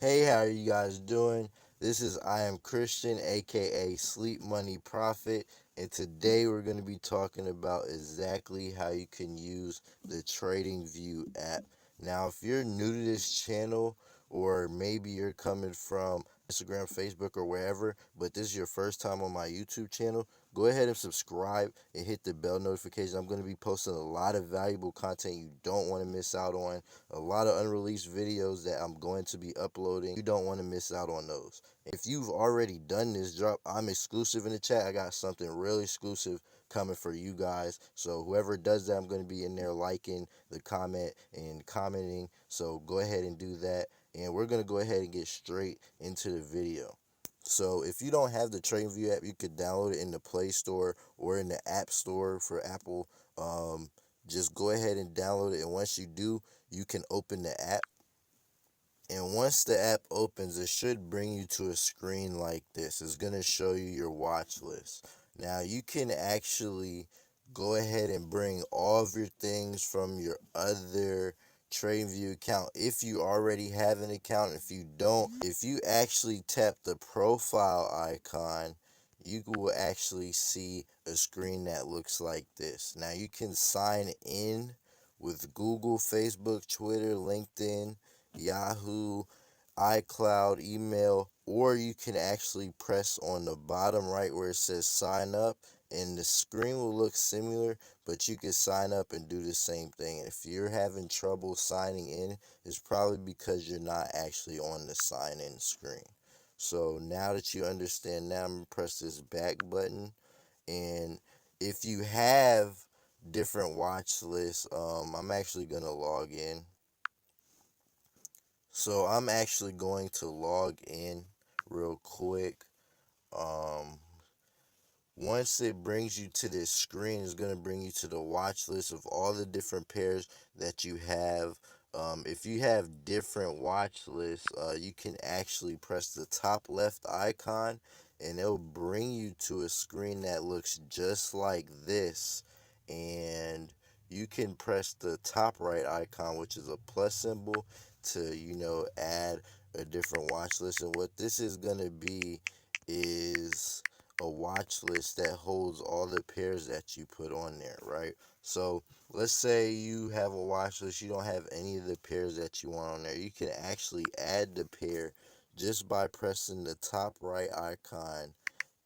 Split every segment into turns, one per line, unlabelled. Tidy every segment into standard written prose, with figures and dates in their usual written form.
Hey, how are you guys doing? This is I Am Christian, aka Sleep Money Profit, and today we're going to be talking about exactly how you can use the TradingView app. Now, if you're new to this channel, or maybe you're coming from Instagram, Facebook, or wherever, but this is your first time on my YouTube channel, go ahead and subscribe and hit the bell notification. I'm going to be posting a lot of valuable content you don't want to miss out on, a lot of unreleased videos that I'm going to be uploading. You don't want to miss out on those. If you've already done this drop, I'm exclusive in the chat. I got something really exclusive coming for you guys. So whoever does that, I'm going to be in there liking the comment and commenting. So go ahead and do that. And we're going to go ahead and get straight into the video. So if you don't have the TradingView app, you could download it in the Play Store or in the App Store for Apple. Just go ahead and download it. And once you do, you can open the app. And once the app opens, it should bring you to a screen like this. It's going to show you your watch list. Now, you can actually go ahead and bring all of your things from your other TradingView account if you already have an account. If you don't, if you actually tap the profile icon, you will actually see a screen that looks like this. Now, you can sign in with Google, Facebook, Twitter, LinkedIn, Yahoo, iCloud, email, or you can actually press on the bottom right where it says sign up, and the screen will look similar, but you can sign up and do the same thing. And if you're having trouble signing in, it's probably because you're not actually on the sign in screen. So now that you understand that, I'm going to press this back button. And if you have different watch lists, I'm actually going to log in. So I'm actually going to log in real quick. Um, Once it brings you to this screen, it's going to bring you to the watch list of all the different pairs that you have. If you have different watch lists, you can actually press the top left icon and it'll bring you to a screen that looks just like this. And you can press the top right icon, which is a plus symbol, to, add a different watch list. And what this is going to be is a watch list that holds all the pairs that you put on there, right? So let's say you have a watch list, you don't have any of the pairs that you want on there. You can actually add the pair just by pressing the top right icon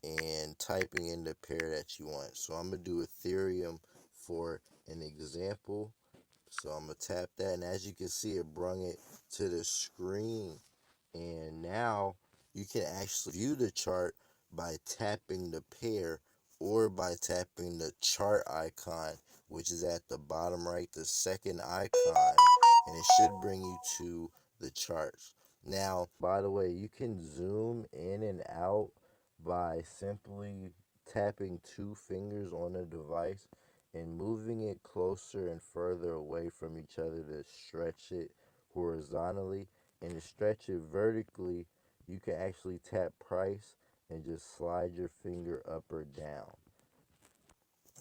and typing in the pair that you want. So I'm going to do Ethereum for an example. So I'm going to tap that, and as you can see, it brung it to the screen. And now you can actually view the chart by tapping the pair or by tapping the chart icon, which is at the bottom right, the second icon, and it should bring you to the charts. Now, by the way, you can zoom in and out by simply tapping two fingers on a device and moving it closer and further away from each other to stretch it horizontally. And to stretch it vertically, you can actually tap price and just slide your finger up or down.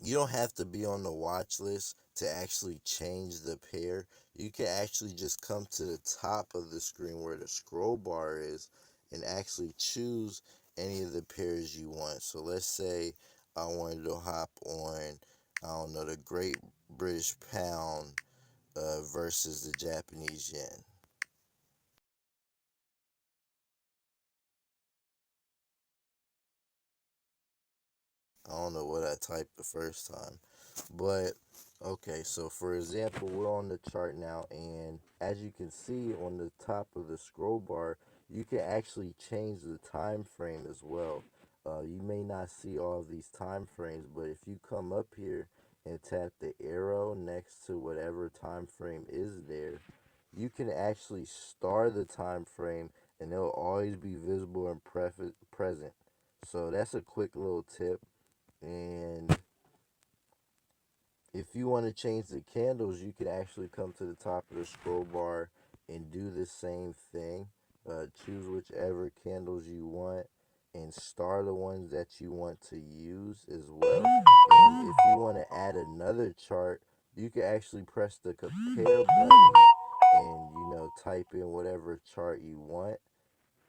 You don't have to be on the watch list to actually change the pair. You can actually just come to the top of the screen where the scroll bar is and actually choose any of the pairs you want. So let's say I wanted to hop on, I don't know, the Great British Pound versus the Japanese yen. I don't know what I typed the first time. But okay, so for example, we're on the chart now, and as you can see on the top of the scroll bar, you can actually change the time frame as well. You may not see all of these time frames, but if you come up here and tap the arrow next to whatever time frame is there, you can actually start the time frame and it'll always be visible and present. So that's a quick little tip. And if you want to change the candles, you can actually come to the top of the scroll bar and do the same thing. Choose whichever candles you want and star the ones that you want to use as well. And if you want to add another chart, you can actually press the compare button and type in whatever chart you want,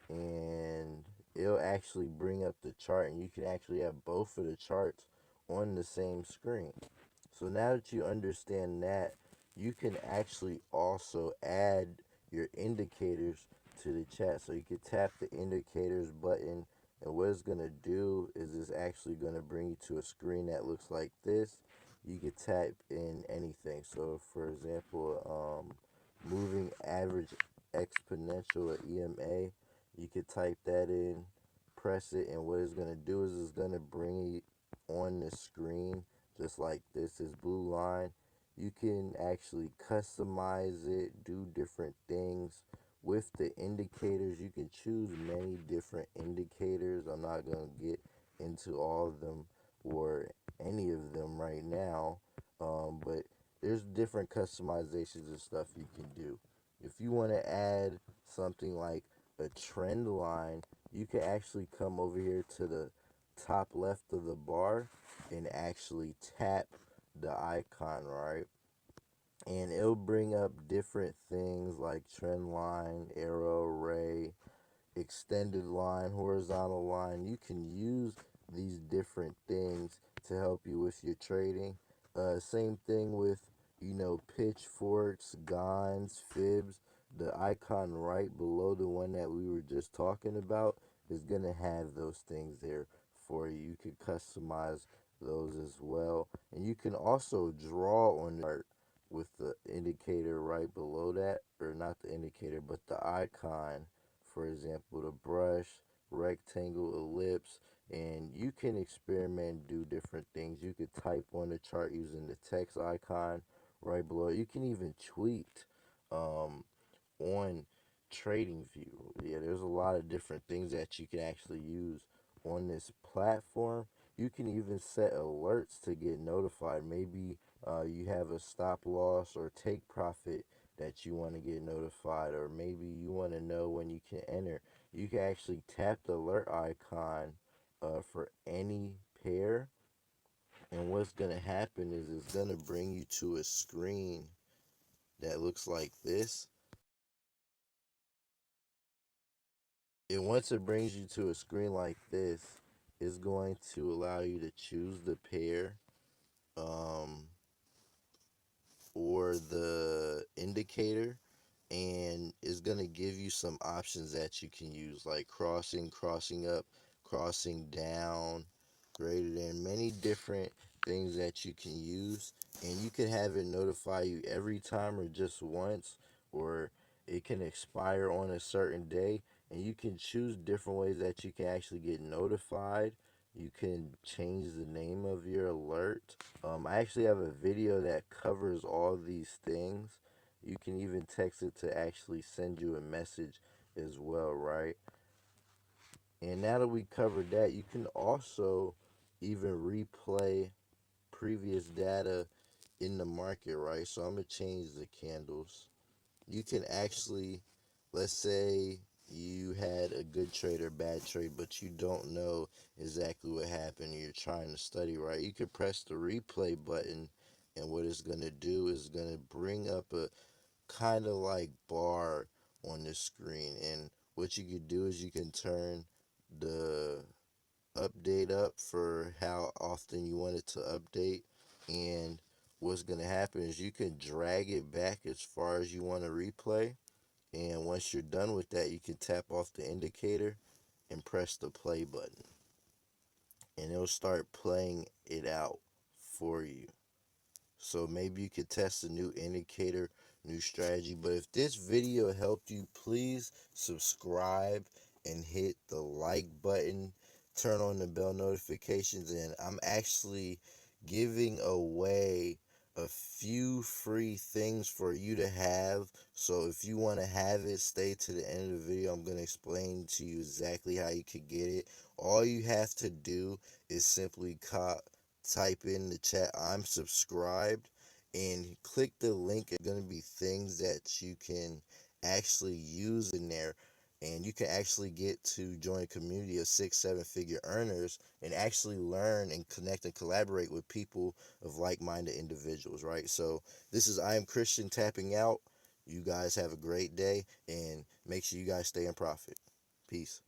and it'll actually bring up the chart, and you can actually have both of the charts on the same screen. So now that you understand that, you can actually also add your indicators to the chat. So you can tap the indicators button, and what it's going to do is it's actually going to bring you to a screen that looks like this. You can type in anything. So for example, moving average exponential or EMA, you could type that in, press it, and what it's going to do is it's going to bring it on the screen just like this blue line. You can actually customize it, do different things with the indicators. You can choose many different indicators. I'm not going to get into all of them or any of them right now, but there's different customizations and stuff you can do. If you want to add something like a trend line, you can actually come over here to the top left of the bar and actually tap the icon, right? And it'll bring up different things like trend line, arrow, ray, extended line, horizontal line. You can use these different things to help you with your trading. Same thing with, pitchforks, guns, fibs. The icon right below the one that we were just talking about is going to have those things there for you. You can customize those as well. And you can also draw on the chart with the indicator right below that, or not the indicator, but the icon. For example, the brush, rectangle, ellipse, and you can experiment, do different things. You could type on the chart using the text icon right below. You can even tweet on TradingView. Yeah, there's a lot of different things that you can actually use on this platform. You can even set alerts to get notified. Maybe you have a stop loss or take profit that you want to get notified, or maybe you want to know when you can enter. You can actually tap the alert icon for any pair, and what's going to happen is it's going to bring you to a screen that looks like this. And once it brings you to a screen like this, it's going to allow you to choose the pair, um, or the indicator, and it's going to give you some options that you can use, like crossing, crossing up, crossing down, greater than, many different things that you can use. And you can have it notify you every time or just once, or it can expire on a certain day. And you can choose different ways that you can actually get notified. You can change the name of your alert. I actually have a video that covers all these things. You can even text it to actually send you a message as well, right? And now that we covered that, you can also even replay previous data in the market, right? So I'm going to change the candles. You can actually, let's say you had a good trade or bad trade, but you don't know exactly what happened. You're trying to study, right? You could press the replay button, and what it's going to do is going to bring up a kind of like bar on the screen. And what you could do is you can turn the update up for how often you want it to update. And what's going to happen is you can drag it back as far as you want to replay, and once you're done with that, you can tap off the indicator and press the play button, and it'll start playing it out for you. So maybe you could test a new indicator, new strategy. But if this video helped you, please subscribe and hit the like button. Turn on the bell notifications. And I'm actually giving away a few free things for you to have. So if you want to have it, stay to the end of the video. I'm going to explain to you exactly how you could get it. All you have to do is simply type in the chat, I'm subscribed, and click the link. It's going to be things that you can actually use in there, and you can actually get to join a community of 6-7 figure earners and actually learn and connect and collaborate with people of like-minded individuals, right? So this is I Am Christian tapping out. You guys have a great day, and make sure you guys stay in profit. Peace.